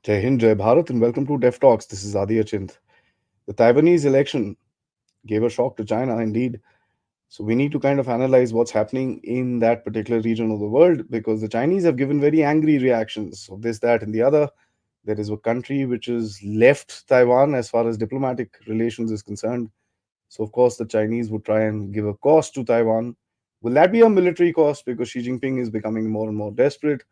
Jai Hind, Jai Bharat, and welcome to Dev Talks. This is Aadi. The Taiwanese election gave a shock to China, indeed. So we need to kind of analyze what's happening in that particular region of the world because the Chinese have given very angry reactions of this, that, and the other. There is a country which has left Taiwan as far as diplomatic relations is concerned. So, of course, the Chinese would try and give a cost to Taiwan. Will that be a military cost because Xi Jinping is becoming more and more desperate?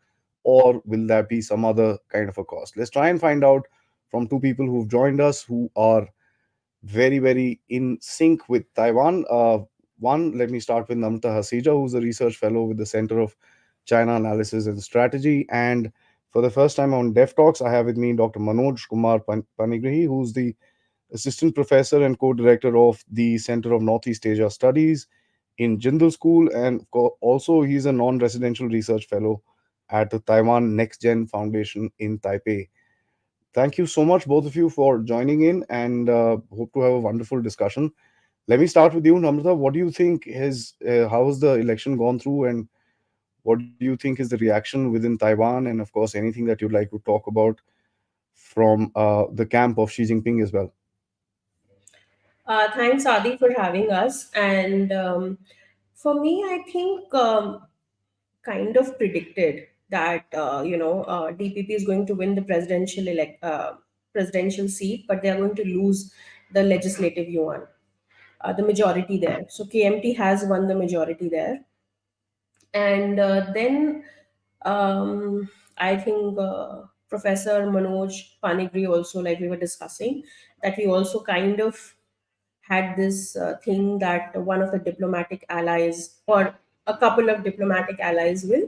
Or will that be some other kind of a cost? Let's try and find out from two people who've joined us who are very, very in sync with Taiwan. One, let me start with Namrata Hasija, who's a research fellow with the Center of China Analysis and Strategy. And for the first time on Dev Talks, I have with me Dr. Manoj Kumar Panigrihi, who's the assistant professor and co-director of the Center of Northeast Asia Studies in Jindal School, and also he's a non-residential research fellow at the Taiwan Next Gen Foundation in Taipei. Thank you so much, both of you, for joining in, and hope to have a wonderful discussion. Let me start with you, Namrata. What do you think how has the election gone through, and what do you think is the reaction within Taiwan, and of course anything that you'd like to talk about from the camp of Xi Jinping as well? Thanks, Adi, for having us. And for me, I think kind of predicted that DPP is going to win the presidential seat, but they are going to lose the legislative yuan, the majority there. So KMT has won the majority there, and then I think Professor Manoj Panigri also, like we were discussing, that we also kind of had this thing that one of the diplomatic allies or a couple of diplomatic allies will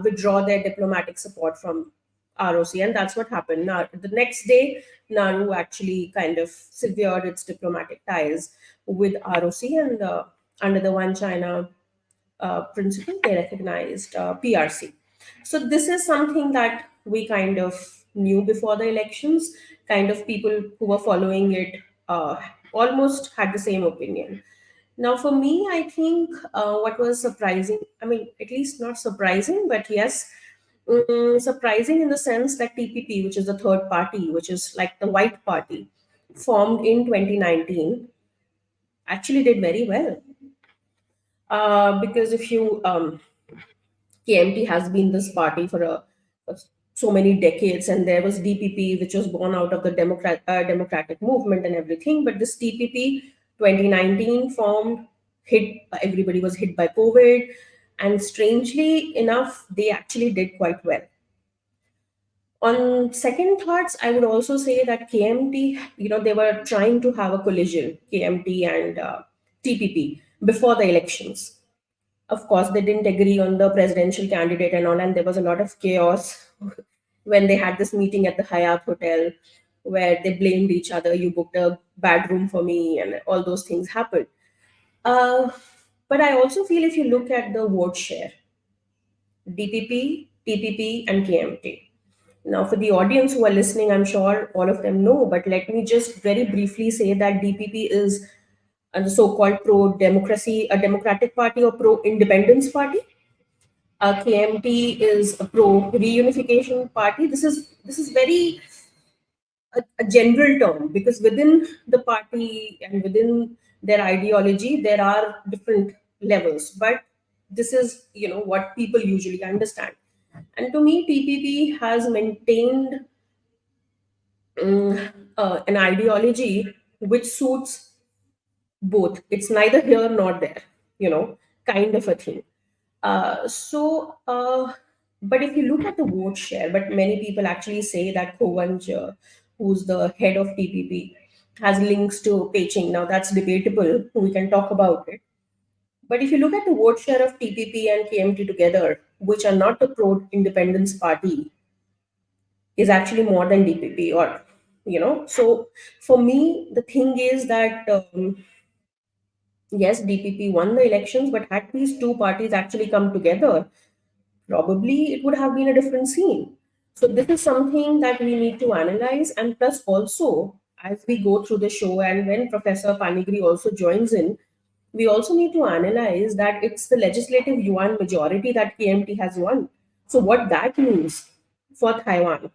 withdraw their diplomatic support from ROC, and that's what happened. Now, the next day, Nauru actually kind of severed its diplomatic ties with ROC, and under the One China principle, they recognized PRC. So this is something that we kind of knew before the elections. Kind of people who were following it almost had the same opinion. Now, for me, I think what was surprising, I mean, at least not surprising, but yes, surprising in the sense that TPP, which is the third party, which is like the white party, formed in 2019, actually did very well. Because if you KMT has been this party for so many decades, and there was DPP, which was born out of the democratic movement and everything. But this TPP 2019 formed, hit everybody was hit by COVID, and strangely enough, they actually did quite well. On second thoughts, I would also say that KMT, they were trying to have a collision, KMT and TPP, before the elections. Of course, they didn't agree on the presidential candidate and all, and there was a lot of chaos when they had this meeting at the Hyatt Hotel where they blamed each other. You booked a bad room for me, and all those things happened. Uh, but I also feel if you look at the vote share, DPP, TPP, and KMT. Now, for the audience who are listening, I'm sure all of them know, but let me just very briefly say that DPP is the so-called pro-democracy, a democratic party or pro-independence party. KMT is a pro-reunification party. This is very a general term because within the party and within their ideology there are different levels, but this is what people usually understand. And to me, TPP has maintained an ideology which suits both. It's neither here nor there, you know, kind of a thing. But if you look at the vote share, but many people actually say that Kovanj, who's the head of TPP, has links to Beijing. Now that's debatable. We can talk about it. But if you look at the vote share of TPP and KMT together, which are not the pro-independence party, is actually more than DPP. So for me, the thing is that yes, DPP won the elections, but had these two parties actually come together, probably it would have been a different scene. So this is something that we need to analyze, and plus also as we go through the show and when Professor Panigri also joins in, we also need to analyze that it's the legislative yuan majority that KMT has won. So what that means for Taiwan.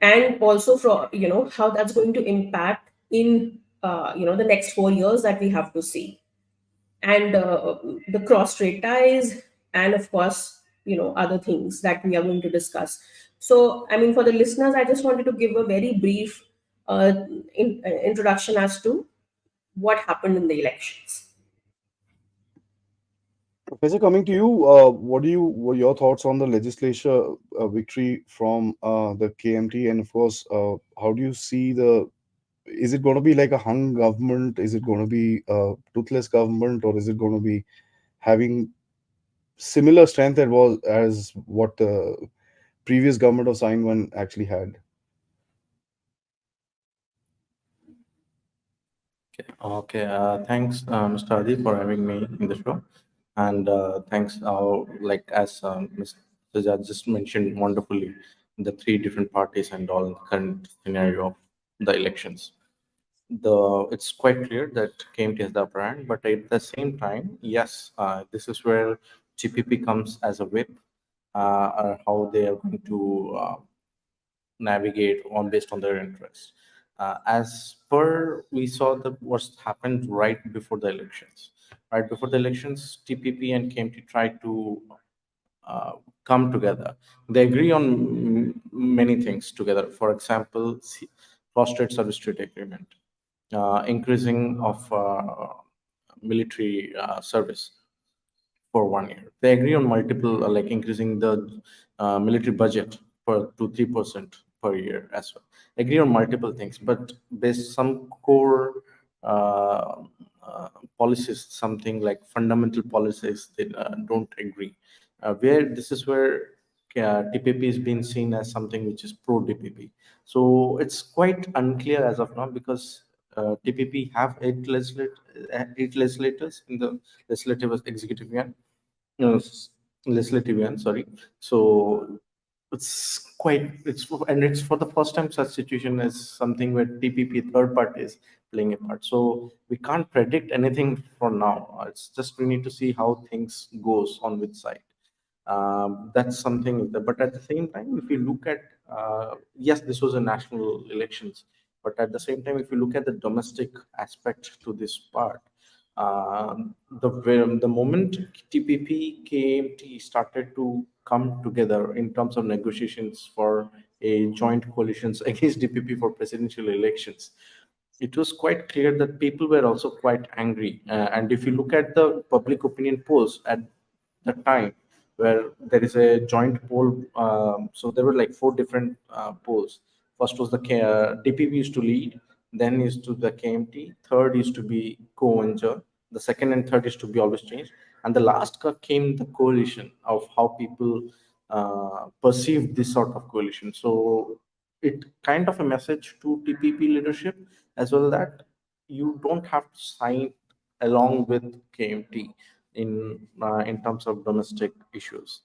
and also from how that's going to impact in the next 4 years that we have to see, and the cross trade ties, and of course other things that we are going to discuss. So I mean, for the listeners, I just wanted to give a very brief uh, introduction as to what happened in the elections. Professor, coming to you, what your thoughts on the legislature victory from the KMT, and of course, how do you see the? Is it going to be like a hung government? Is it going to be a toothless government, or is it going to be having similar strength that was as what the previous government of Sine actually had? Okay, thanks, Mr. Adi, for having me in the show, and thanks, like as Mr. Sajad just mentioned wonderfully, the three different parties and all the current scenario of the elections. It's quite clear that KMT has the upper hand, but at the same time, yes, this is where GPP comes as a whip, how they are going to navigate on based on their interests. As per we saw the what's happened right before the elections. Right before the elections, TPP and KMT tried to uh, come together. They agree on many things together. For example, prostrate service trade agreement, increasing of military service for 1 year. They agree on multiple, like increasing the military budget for to 3% per year as well. Agree on multiple things, but there's some core uh, uh, policies, something like fundamental policies that don't agree. Where this is where TPP is being seen as something which is pro DPP. So it's quite unclear as of now because TPP have eight legislators in the legislative executive yuan, no, legislative yuan, sorry. So it's for the first time such situation is something where TPP third party is playing a part. So we can't predict anything for now. It's just we need to see how things goes on which side. That's something. But at the same time, if you look at yes, this was a national elections, but at the same time, if you look at the domestic aspect to this part, the moment TPP KMT started to come together in terms of negotiations for a joint coalitions against DPP for presidential elections, it was quite clear that people were also quite angry. And if you look at the public opinion polls at the time, where there is a joint poll, so there were like four different polls. First was DPP used to lead, then is to the KMT, third used to be co-Venger, the second and third is to be always changed, and the last came the coalition of how people perceived this sort of coalition. So it kind of a message to TPP leadership as well that you don't have to sign along with KMT in terms of domestic issues.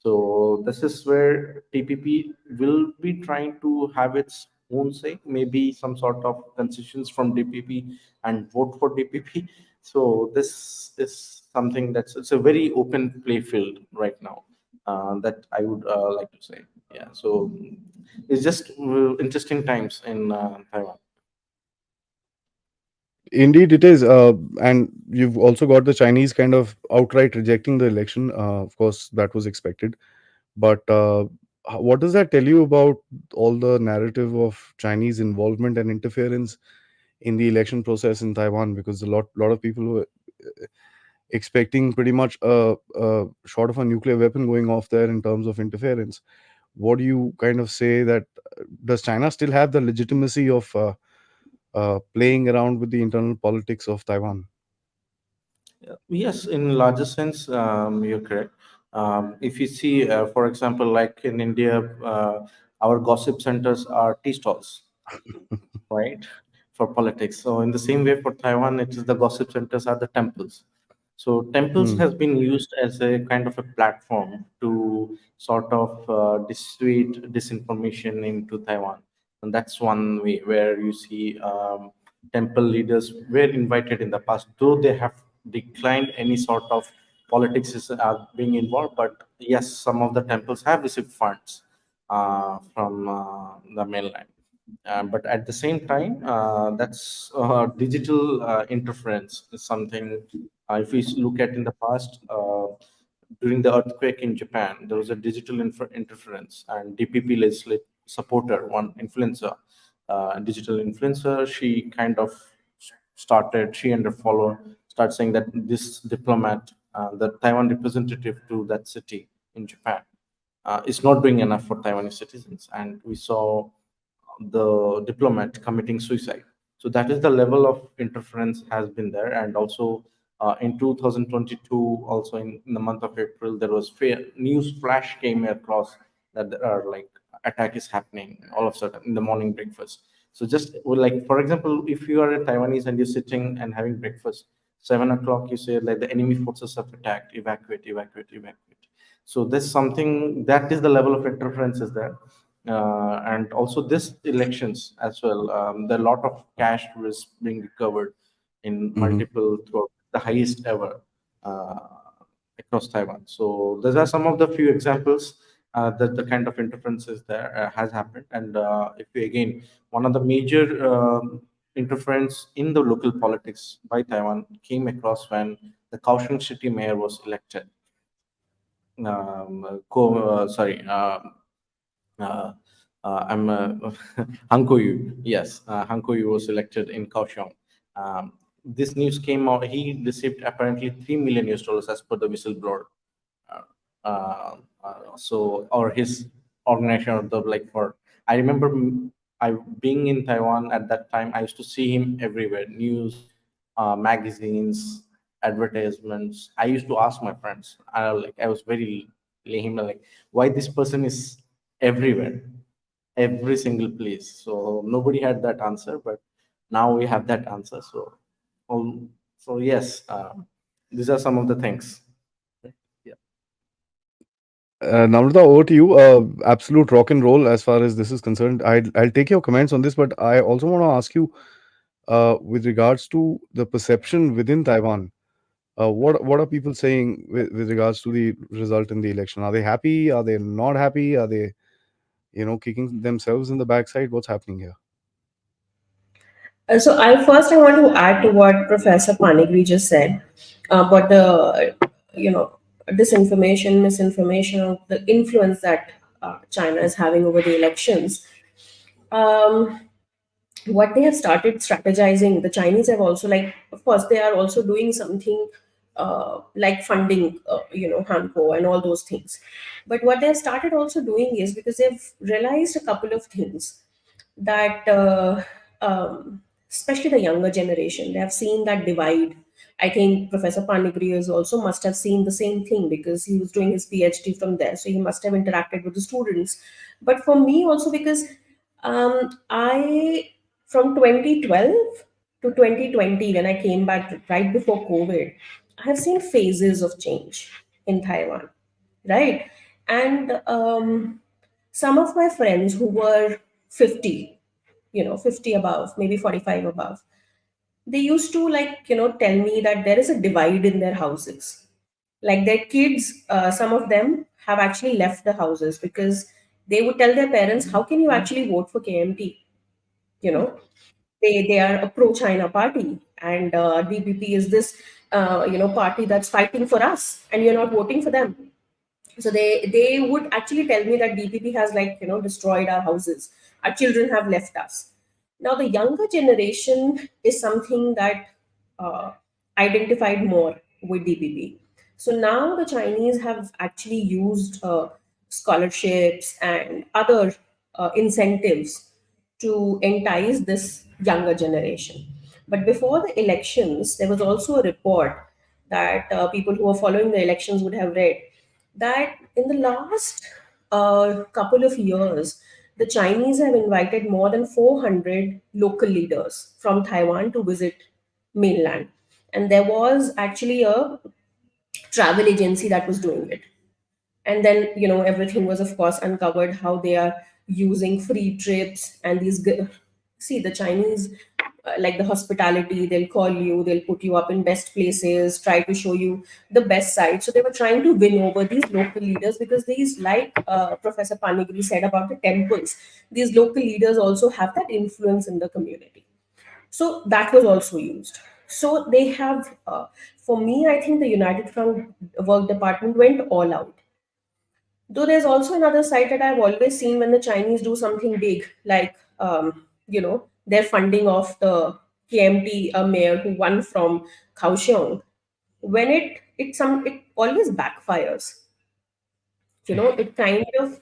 So this is where TPP will be trying to have its own say, maybe some sort of concessions from DPP and vote for DPP. So this is something that's it's a very open play field right now. That I would like to say. Yeah. So it's just interesting times in Taiwan. Indeed, it is. And you've also got the Chinese kind of outright rejecting the election. Of course, that was expected. But what does that tell you about all the narrative of Chinese involvement and interference in the election process in Taiwan? Because lot of people were expecting pretty much a short of a nuclear weapon going off there in terms of interference. What do you kind of say that does China still have the legitimacy of playing around with the internal politics of Taiwan? Yes, in larger sense, you're correct. If you see, for example, like in India, our gossip centers are tea stalls, right, for politics. So in the same way for Taiwan, it is the gossip centers are the temples. So temples Hmm. has been used as a kind of a platform to sort of dissuade disinformation into Taiwan, and that's one way where you see temple leaders were invited in the past, though they have declined any sort of politics is being involved. But yes, some of the temples have received funds from the mainland. But at the same time, that's digital interference is something. If we look at in the past, during the earthquake in Japan, there was a digital interference, and DPP legislate supporter, one influencer, digital influencer, she kind of started, she and her follower start saying that this diplomat, the Taiwan representative to that city in Japan, is not doing enough for Taiwanese citizens. And we saw the diplomat committing suicide. So that is the level of interference has been there. And also in 2022, also in the month of April, there was news flash came across that there are like attack is happening all of a sudden in the morning breakfast. So just well, like for example, if you are a Taiwanese and you're sitting and having breakfast, 7 o'clock, you say like the enemy forces have attacked, evacuate, evacuate, evacuate. So there's something that is the level of interference is there. And also this elections as well, there are a lot of cash was being recovered in Hmm. multiple throughout the highest ever uh, across Taiwan. So those are some of the few examples that the kind of interferences there has happened. And if we again, one of the major interference in the local politics by Taiwan came across when the Kaohsiung city mayor was elected. Sorry, uh, I'm Hanko Yu. Yes, Hanko Yu was elected in Kaohsiung. This news came out. He received apparently $3 million as per the whistleblower. Uh, so, or his organization, or the like for. I remember I being in Taiwan at that time. I used to see him everywhere, news, magazines, advertisements. I used to ask my friends. I was very lame, like why this person is everywhere, every single place. So nobody had that answer, but now we have that answer. So, so yes, these are some of the things. Yeah. Namrata, over to you. Absolute rock and roll as far as this is concerned. I'll take your comments on this, but I also want to ask you, with regards to the perception within Taiwan. What are people saying with regards to the result in the election? Are they happy? Are they not happy? Are they, kicking themselves in the backside? What's happening here? So I want to add to what Professor Panigri just said about the disinformation, misinformation, or the influence that China is having over the elections. Um, what they have started strategizing, the Chinese have also, like, of course they are also doing something like funding, Hanko and all those things. But what they have started also doing is, because they've realized a couple of things, that especially the younger generation, they have seen that divide. I think Professor Panigri is also must have seen the same thing, because he was doing his PhD from there, so he must have interacted with the students. But for me also, because I from 2012 to 2020, when I came back right before COVID, I have seen phases of change in Taiwan, right? And some of my friends who were 50, 50 above, maybe 45 above, they used to, like, tell me that there is a divide in their houses. Like their kids, some of them have actually left the houses, because they would tell their parents, how can you actually vote for KMT? You know, they are a pro China party, and DPP is this party that's fighting for us, and you're not voting for them. So they would actually tell me that DPP has, like, destroyed our houses, our children have left us. Now the younger generation is something that uh, identified more with DPP. So now the Chinese have actually used scholarships and other incentives to entice this younger generation. But before the elections, there was also a report that people who are following the elections would have read, that in the last couple of years, the Chinese have invited more than 400 local leaders from Taiwan to visit mainland. And there was actually a travel agency that was doing it. And then, everything was, of course, uncovered, how they are using free trips and see, the Chinese like the hospitality, they'll call you, they'll put you up in best places, try to show you the best side. So they were trying to win over these local leaders, because these, like Professor Panigri said about the temples, these local leaders also have that influence in the community. So that was also used. So they have, for me, I think the United Front Work Department went all out. Though there's also another side that I've always seen when the Chinese do something big, like their funding of the KMT mayor who won from Kaohsiung. When it always backfires. It kind of,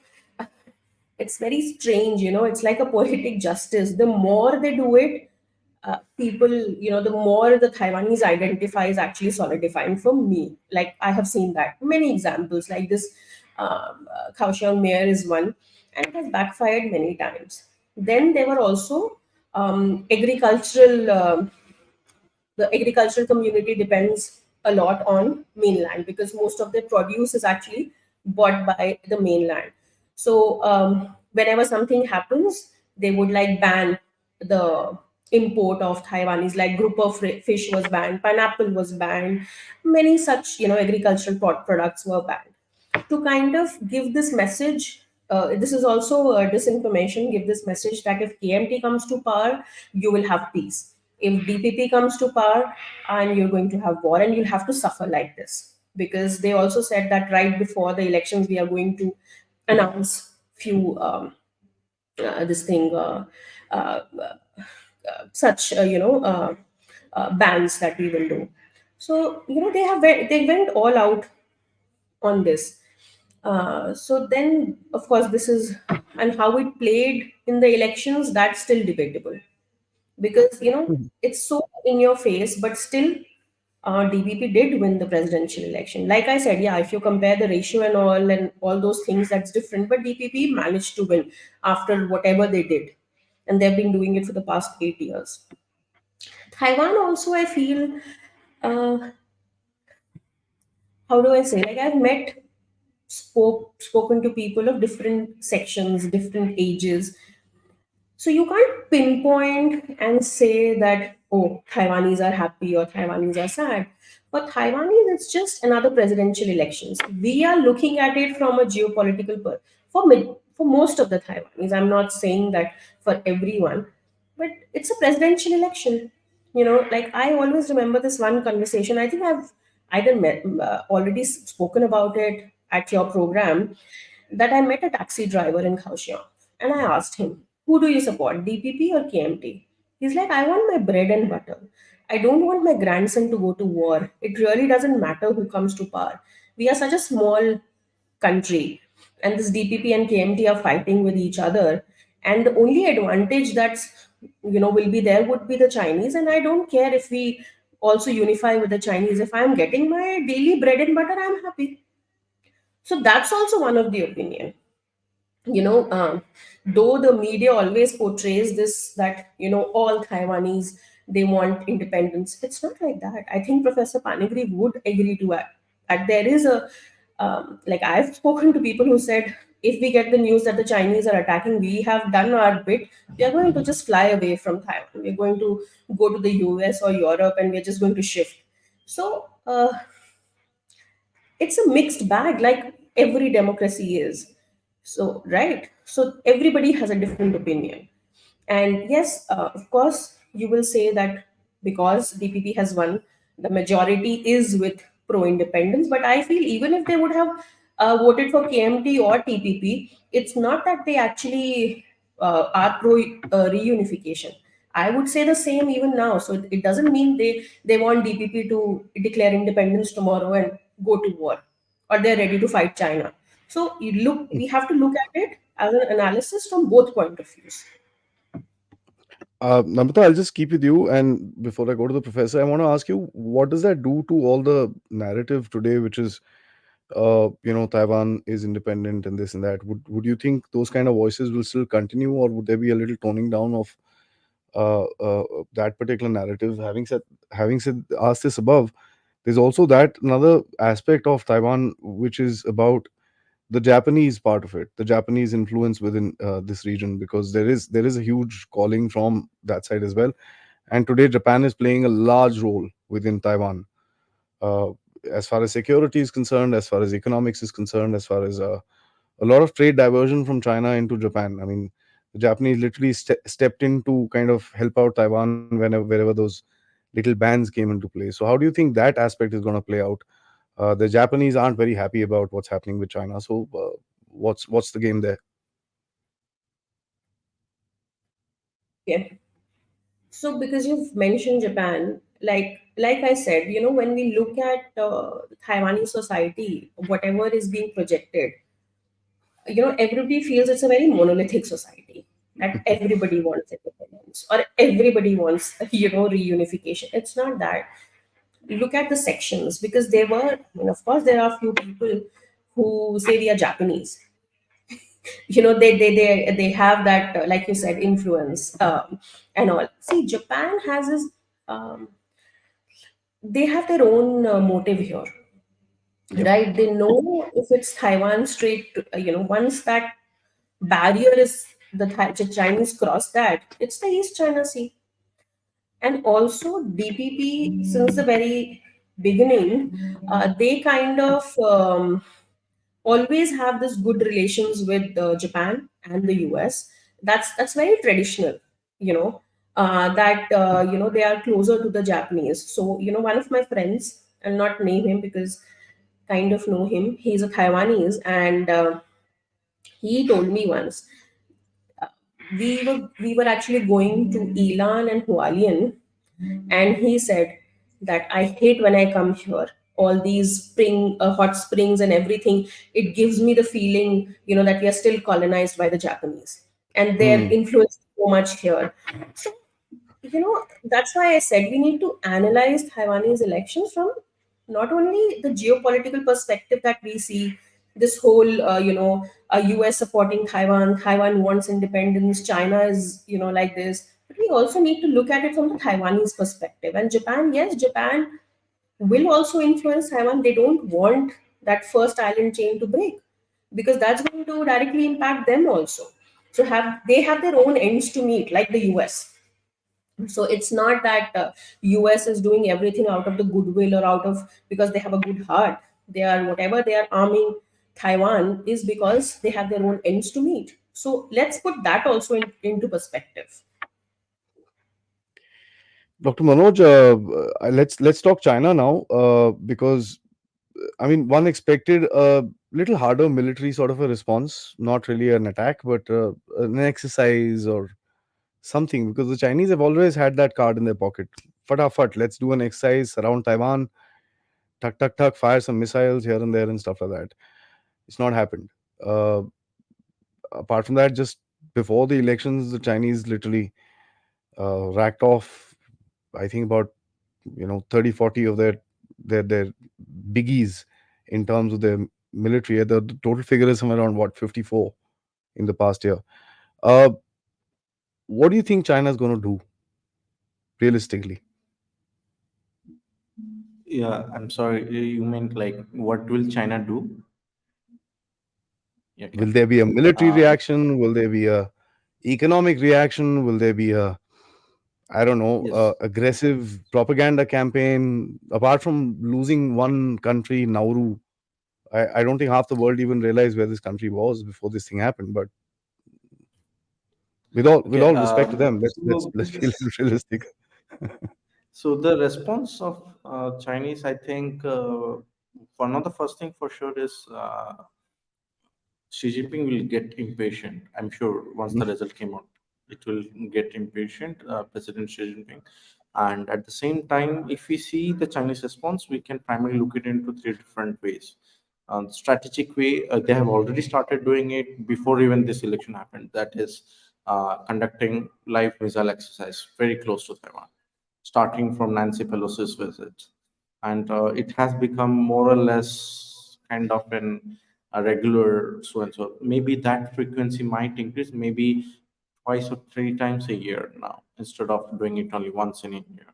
it's very strange. It's like a poetic justice. The more they do it, people, the more the Taiwanese identify is actually solidifying for me. Like, I have seen that many examples, like this Kaohsiung mayor is one, and it has backfired many times. Then there were also agricultural. The agricultural community depends a lot on mainland, because most of their produce is actually bought by the mainland. So whenever something happens, they would like ban the import of Taiwanese, like group of fish was banned, pineapple was banned, many such agricultural products were banned, to kind of give this message. This is also disinformation. Give this message that if KMT comes to power, you will have peace. If DPP comes to power, and you're going to have war, and you'll have to suffer like this. Because they also said that right before the elections, we are going to announce few this thing, such bans that we will do. So they went all out on this. So then, of course, this is, and how it played in the elections, that's still debatable, because Mhm. it's so in your face, but still, DBP did win the presidential election. Like I said, yeah, if you compare the ratio and all those things, that's different. But DPP managed to win after whatever they did, and they've been doing it for the past 8 years. Taiwan also, I feel, uh, how do I say? Like, I've spoken to people of different sections, different ages. So you can't pinpoint and say that, oh, Taiwanese are happy or Taiwanese are sad. For Taiwanese, it's just another presidential elections. We are looking at it from a geopolitical for most of the Taiwanese. I'm not saying that for everyone, but it's a presidential election. Like, I always remember this one conversation. I think I've either already spoken about it at your program, that I met a taxi driver in Kaohsiung, and I asked him, "Who do you support, DPP or KMT?" He's like, "I want my bread and butter. I don't want my grandson to go to war. It really doesn't matter who comes to power. We are such a small country, and this DPP and KMT are fighting with each other. And the only advantage that's will be there would be the Chinese. And I don't care if we also unify with the Chinese. If I'm getting my daily bread and butter, I'm happy." So that's also one of the opinion. you know um, though the media always portrays this, that all Taiwanese, they want independence, it's not like that. I think Professor Panigri would agree to that there is a, like, I've spoken to people who said, if we get the news that the Chinese are attacking, we have done our bit, we are going to just fly away from Taiwan, we're going to go to the US or Europe, and we're just going to shift. So it's a mixed bag, like every democracy is. So, right, so everybody has a different opinion. And yes, of course, you will say that because DPP has won, the majority is with pro independence. But I feel even if they would have voted for KMT or TPP, it's not that they actually are pro reunification. I would say the same even now. So it doesn't mean they want DPP to declare independence tomorrow and go to war, or they're ready to fight China. So we have to look at it as an analysis from both point of views. Namrata, I'll just keep with you. And before I go to the professor, I want to ask you, what does that do to all the narrative today, which is, Taiwan is independent and this and that? Would you think those kind of voices will still continue, or would there be a little toning down of that particular narrative? Having said, asked this above, there's also that another aspect of Taiwan, which is about the Japanese part of it, the Japanese influence within this region, because there is a huge calling from that side as well. And today, Japan is playing a large role within Taiwan. Uh, as far as security is concerned, as far as economics is concerned, as far as a lot of trade diversion from China into Japan. I mean, the Japanese literally stepped in to kind of help out Taiwan wherever those little bans came into play. So, how do you think that aspect is going to play out? The Japanese aren't very happy about what's happening with China. So, what's the game there? Okay. So because you've mentioned Japan, like I said, when we look at Taiwanese society, whatever is being projected, everybody feels it's a very monolithic society, that everybody wants independence or everybody wants, reunification. It's not that. Look at the sections, because there were, I mean, of course, there are few people who say we are Japanese. They have that, like you said, influence, and all. See, Japan has this, um, they have their own motive here, Yep. right? They know if it's Taiwan Strait, once that barrier is the Chinese cross that, it's the East China Sea. And also DPP, since the very beginning, they kind of always have this good relations with Japan and the US. That's very traditional, you know. That they are closer to the Japanese. So one of my friends, I'll not name him because kind of know him. He's a Taiwanese, and he told me once, we were actually going to Ilan and Hualien, and he said that I hate when I come here. All these hot springs and everything, it gives me the feeling, that we are still colonized by the Japanese, and their Hmm. influence is so much here. So that's why I said we need to analyze Taiwanese elections from not only the geopolitical perspective that we see, this whole, US supporting Taiwan, Taiwan wants independence, China is, like this, but we also need to look at it from the Taiwanese perspective. And Japan, yes, Japan will also influence Taiwan. They don't want that first island chain to break, because that's going to directly impact them also. So they have their own ends to meet, like the US. So it's not that US is doing everything out of the goodwill or out of because they have a good heart. They are, whatever they are arming Taiwan is because they have their own ends to meet. So let's put that also into perspective. Dr. Manoj, let's talk China now, because I mean, one expected a little harder military sort of a response, not really an attack, but an exercise or something, because the Chinese have always had that card in their pocket. Fatafat, let's do an exercise around Taiwan, tuck, tuck, tuck, fire some missiles here and there and stuff like that. It's not happened. Uh, Apart from that, just before the elections, the Chinese literally racked off, I think, about 30, 40 of their biggies in terms of their military. The total figure is somewhere around what, 54 in the past year. Uh, what do you think China is going to do realistically? Yeah, I'm sorry. You meant like what will China do? Yeah, okay. Will there be a military Uh, reaction? Will there be a economic reaction? Will there be a, I don't know, yes. aggressive propaganda campaign? Apart from losing one country, Nauru, I don't think half the world even realized where this country was before this thing happened. But with Okay. all respect to them, So let's be a little realistic. so the response of Chinese, I think, one of the first thing for sure is Xi Jinping will get impatient. I'm sure once the result came out, it will get impatient, President Xi Jinping. And at the same time, if we see the Chinese response, we can primarily look it into three different ways. Strategic way, they have already started doing it before even this election happened. That is conducting live missile exercise very close to Taiwan, starting from Nancy Pelosi's visit, and it has become more or less kind of a regular so and so. Maybe that frequency might increase, maybe twice or three times a year now instead of doing it only once in a year.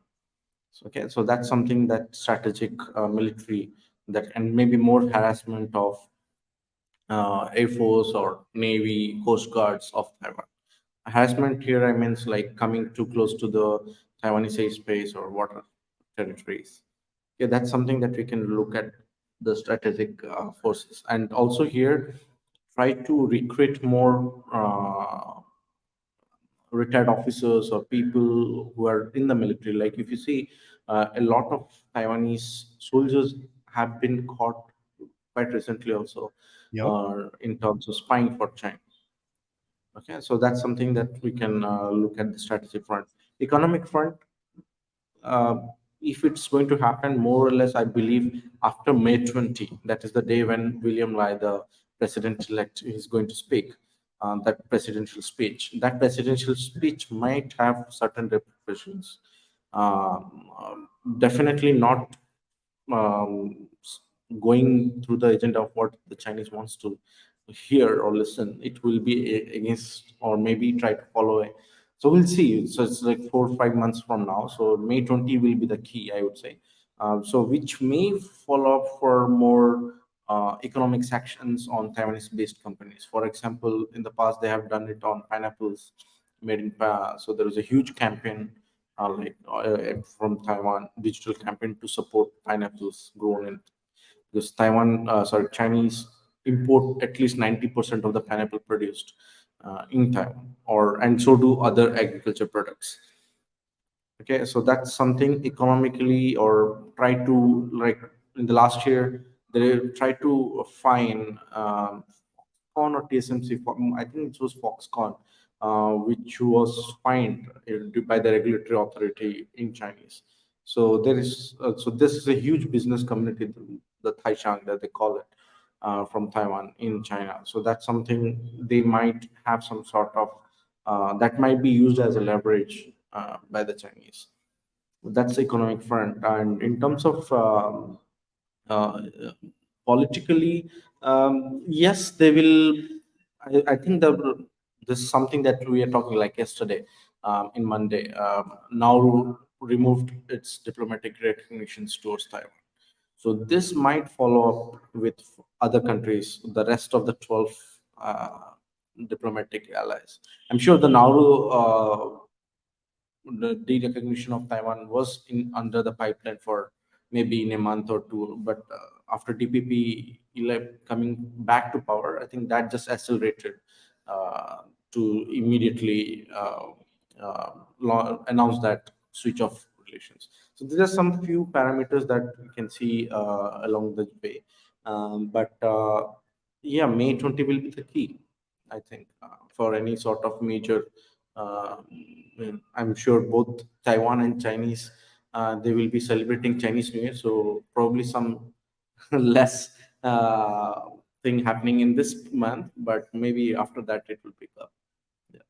So, okay, so that's something that strategic military that, and maybe more harassment of Air Force or Navy, Coast Guards of Taiwan. Harassment here, I means like coming too close to the Taiwanese airspace or water territories. Yeah, that's something that we can look at the strategic forces, and also here try to recruit more retired officers or people who are in the military. Like if you see, a lot of Taiwanese soldiers have been caught quite recently also Yep. in terms of spying for China. Okay, so that's something that we can look at the strategy front. Economic front, uh, if it's going to happen more or less, I believe after May 20, that is the day when William Lai, the president-elect, is going to speak. That presidential speech might have certain repercussions. Definitely not going through the agenda of what the Chinese wants to hear or listen. It will be against, or maybe try to follow it. So we'll see. So it's like 4 or 5 months from now. So May 20 will be the key, I would say. So which may follow up for more economic sanctions on Taiwanese-based companies. For example, in the past they have done it on pineapples made in. So there was a huge campaign from Taiwan, digital campaign to support pineapples grown in, because Chinese import at least 90% of the pineapple produced in Taiwan, or and so do other agriculture products. Okay, so that's something economically, or try to, like in the last year they try to fine Foxconn or TSMC. I think it was Foxconn, which was fined by the regulatory authority in Chinese. So there is so this is a huge business community, the Taishang that they call it, from Taiwan in China. So that's something they might have some sort of that might be used as a leverage by the Chinese. That's the economic front. And in terms of uh, politically, yes, they will. I think this is something that we are talking like yesterday, in Monday. Nauru removed its diplomatic recognitions towards Taiwan. So this might follow up with other countries, the rest of the 12 diplomatic allies. I'm sure the Nauru the de-recognition of Taiwan was in under the pipeline for maybe in a month or two, but after DPP coming back to power, I think that just accelerated to immediately announce that switch of relations. So there are some few parameters that we can see along the way, but yeah, May 20 will be the key, I think, for any sort of major. I'm sure both Taiwan and Chinese, they will be celebrating Chinese New Year. So probably some less thing happening in this month, but maybe after that it will pick up. Yeah.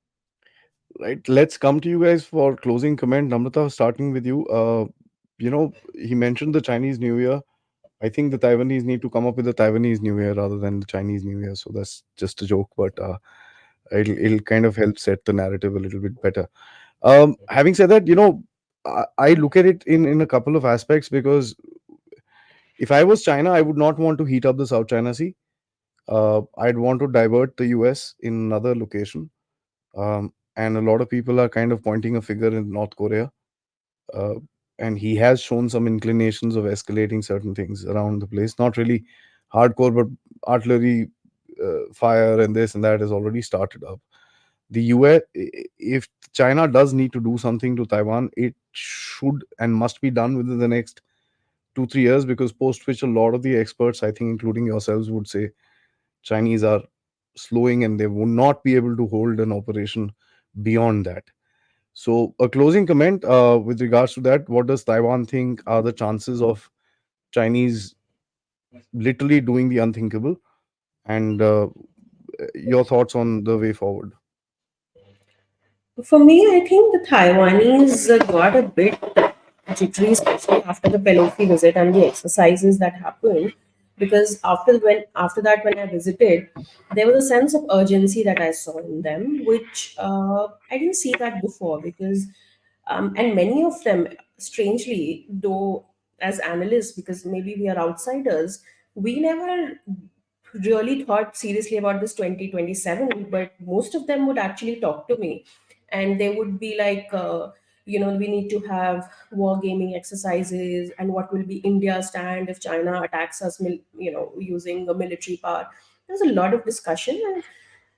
Right. Let's come to you guys for closing comment. Namrata, starting with you. He mentioned the Chinese New Year. I think the Taiwanese need to come up with the Taiwanese New Year rather than the Chinese New Year. So that's just a joke, but it'll kind of help set the narrative a little bit better. Having said that, I look at it in a couple of aspects, because if I was China, I would not want to heat up the South China Sea. I'd want to divert the US in another location. And a lot of people are kind of pointing a finger in North Korea. Uh, and he has shown some inclinations of escalating certain things around the place. Not really hardcore, but artillery fire and this and that has already started up. The US, if China does need to do something to Taiwan, it should and must be done within the next 2 3 years, because post which a lot of the experts, I think including yourselves, would say Chinese are slowing and they would not be able to hold an operation beyond that. So, a closing comment with regards to that: what does Taiwan think are the chances of Chinese literally doing the unthinkable, and your thoughts on the way forward? For me, I think the Taiwanese got a bit jittery, especially after the Pelosi visit and the exercises that happened. Because after that when I visited, there was a sense of urgency that I saw in them, which I didn't see that before. Because and many of them, strangely, though, as analysts, because maybe we are outsiders, we never really thought seriously about this 2027, but most of them would actually talk to me, and they would be like, We need to have war gaming exercises, and what will be India's stand if China attacks us, using a military power. There was a lot of discussion, and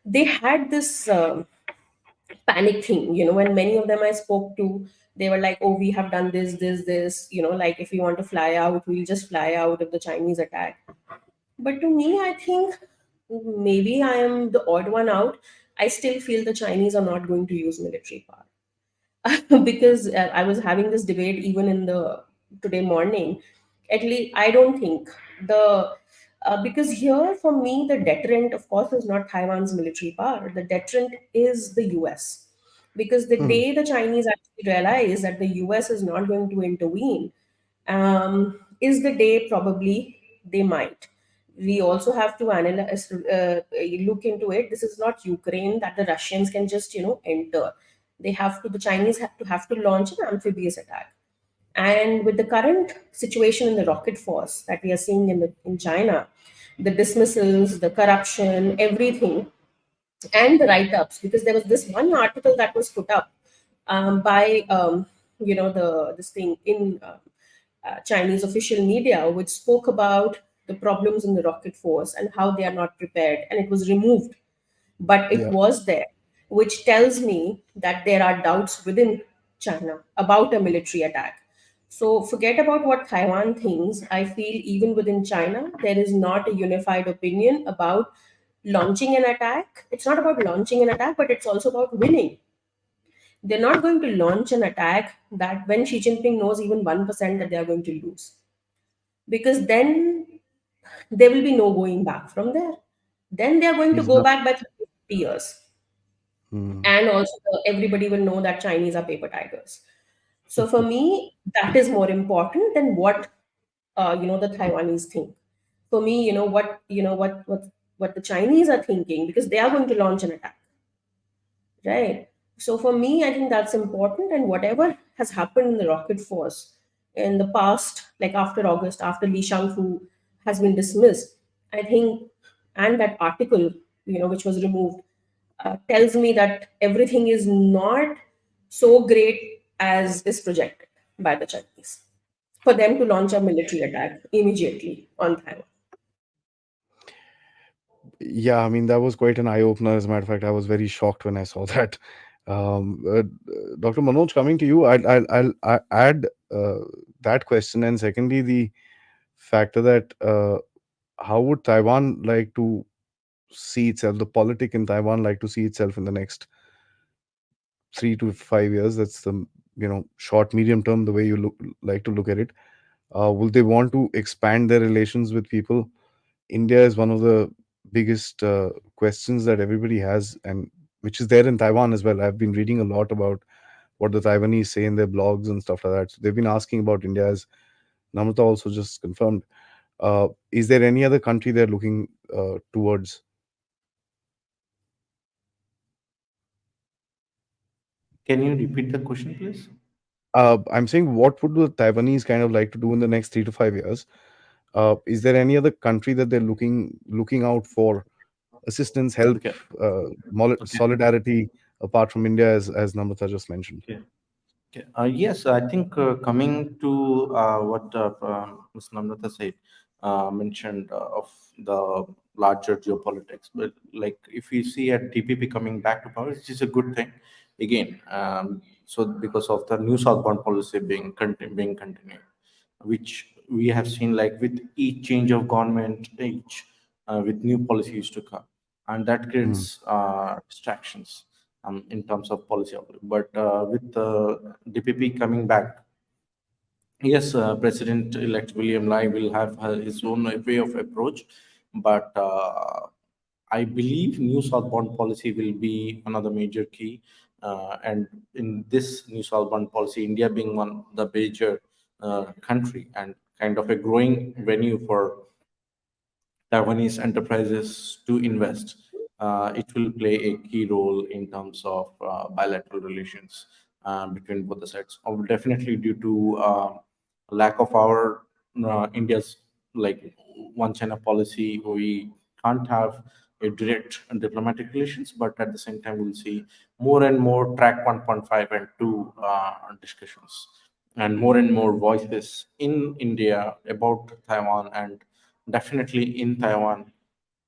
they had this panic thing, and many of them I spoke to, they were like, oh, we have done this, like if we want to fly out, we'll just fly out if the Chinese attack. But to me, I think maybe I am the odd one out. I still feel the Chinese are not going to use military power. Because I was having this debate even in the today morning. At least I don't think the because here for me the deterrent, of course, is not Taiwan's military power. The deterrent is the US, because the Hmm. day the Chinese actually realize that the US is not going to intervene, is the day probably they might. We also have to analyze, look into it. This is not Ukraine that the Russians can just enter. They have to. The Chinese have to launch an amphibious attack. And with the current situation in the rocket force that we are seeing in China, the dismissals, the corruption, everything, and the write-ups, because there was this one article that was put up by the this thing in Chinese official media, which spoke about the problems in the rocket force and how they are not prepared, and it was removed, but it Yeah. was there, which tells me that there are doubts within China about a military attack. So forget about what Taiwan thinks. I feel even within China, there is not a unified opinion about launching an attack. It's not about launching an attack, but it's also about winning. They're not going to launch an attack that when Xi Jinping knows even 1% that they are going to lose. Because then there will be no going back from there. Then they are going to He's go not. back by 30 years. Hmm. And also, everybody will know that Chinese are paper tigers. So for me, that is more important than what the Taiwanese think. For me, what the Chinese are thinking, because they are going to launch an attack, right? So for me, I think that's important. And whatever has happened in the rocket force in the past, like after August, after Li Shangfu has been dismissed, I think, and that article, which was removed, tells me that everything is not so great as is projected by the Chinese for them to launch a military attack immediately on Taiwan. Yeah, I mean, that was quite an eye opener. As a matter of fact, I was very shocked when I saw that. Dr. Manoj, coming to you, I'll add that question, and secondly, the factor that how would Taiwan like to see itself, the politic in Taiwan like to see itself in the next 3 to 5 years? That's the short, medium term, the way you like to look at it. Will they want to expand their relations with people? India is one of the biggest questions that everybody has, and which is there in Taiwan as well. I've been reading a lot about what the Taiwanese say in their blogs and stuff like that. So they've been asking about India, as Namrata also just confirmed. Is there any other country they're looking towards? Can you repeat the question, please? I'm saying, what would the Taiwanese kind of like to do in the next 3 to 5 years? Is there any other country that they're looking out for assistance, help, Okay. Okay. solidarity, apart from India, as Namrata just mentioned? Okay. Okay. Yes, I think coming to what Ms. Namrata said, mentioned of the larger geopolitics, but like if we see a TPP coming back to power, which is a good thing. Again, so because of the new southbound policy being continued, which we have seen like with each change of government, each with new policies to come, and that Mm. creates distractions in terms of policy outlook. But with the DPP coming back, yes, President-elect William Lai will have his own way of approach, but I believe new southbound policy will be another major key. And in this new southbound policy, India being one of the major country and kind of a growing venue for Taiwanese enterprises to invest, it will play a key role in terms of bilateral relations between both the sides. Definitely due to lack of our India's like one China policy, we can't have a direct and diplomatic relations, but at the same time, we'll see more and more track 1.5 and 2 discussions, and more voices in India about Taiwan, and definitely in Taiwan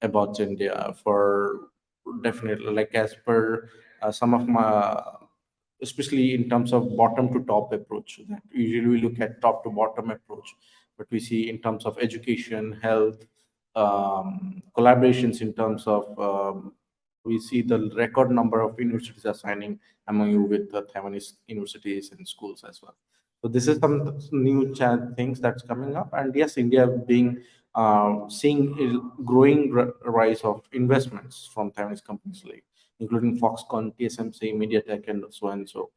about India. For definitely, like as per some of my, especially in terms of bottom to top approach, that usually we look at top to bottom approach, but we see in terms of education, health, collaborations in terms of we see the record number of universities are signing MOU with the Taiwanese universities and schools as well. So this is some new things that's coming up, and yes, India being seeing a growing rise of investments from Taiwanese companies, like including Foxconn, TSMC, MediaTek, and so on and so.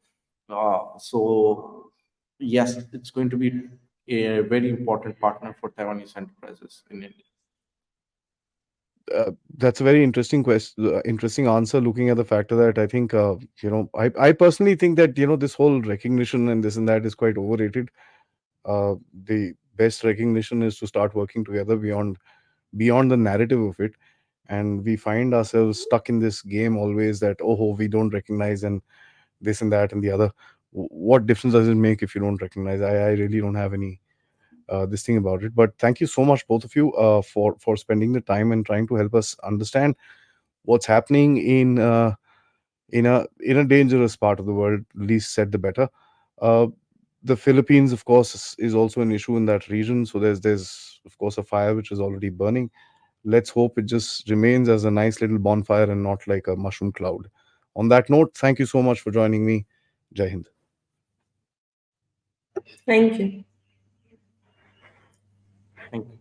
So yes, it's going to be a very important partner for Taiwanese enterprises in India. That's a very interesting question, interesting answer. Looking at the factor that I think, I personally think that this whole recognition and this and that is quite overrated. The best recognition is to start working together beyond the narrative of it, and we find ourselves stuck in this game always that, oh, we don't recognize and this and that and the other. What difference does it make if you don't recognize? I really don't have any this thing about it. But thank you so much, both of you, for spending the time and trying to help us understand what's happening in a dangerous part of the world. Least said, the better. Uh, the Philippines, of course, is also an issue in that region. So there's of course a fire which is already burning. Let's hope it just remains as a nice little bonfire and not like a mushroom cloud. On that note, thank you so much for joining me. Jai Hind. Thank you. Thank you.